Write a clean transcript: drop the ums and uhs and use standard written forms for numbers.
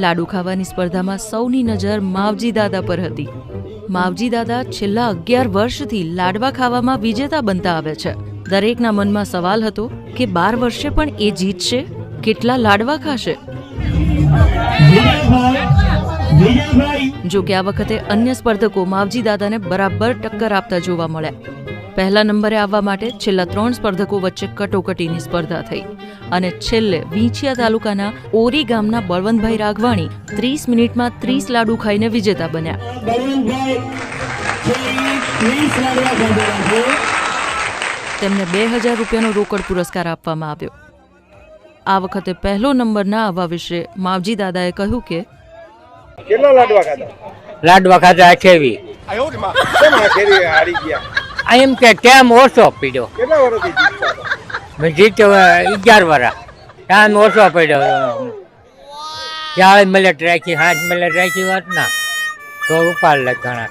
લાડુ ખાવાની સ્પર્ધામાં સૌની નજર માવજી દાદા પર હતી. માવજી દાદા છેલ્લા 11 વર્ષથી લાડવા ખાવામાં વિજેતા બનતા આવે છે. દરેકના મનમાં સવાલ હતો કે 12 વર્ષે પણ એ જીતશે? કેટલા લાડવા ખાશે? જો કે આ વખતે અન્ય સ્પર્ધકો માવજી દાદાને બરાબર ટક્કર આપતા જોવા મળ્યા. પહેલા નંબરે આવવા માટે છેલ્લા 3 સ્પર્ધકો વચ્ચે કટોકટીની સ્પર્ધા થઈ અને છેલ્લે વિંછિયા તાલુકાના ઓરી ગામના બળવંતભાઈ રાઘવાણી 30 મિનિટમાં 30 લાડુ ખાઈને વિજેતા બન્યા. તેમને 2000 રૂપિયાનો રોકડ પુરસ્કાર આપવામાં આવ્યો. આ વખતે પહેલો નંબર ના આવવા વિશે માવજી દાદાએ કહ્યું કે કેટલા લાડવા ખાધા? લાડવા ખાધા 28. એમ કે ટાઈમ ઓછો પડ્યો. કેટલા વર્ષથી જીતતા હતા? મેં જીત્યો 11 વર્ષ. ટાઈમ ઓછો પડ્યો. 40 મિનિટ રાખી 5 મિનિટ રાખી વાત ના તો ઉપાડ લે ઘણા.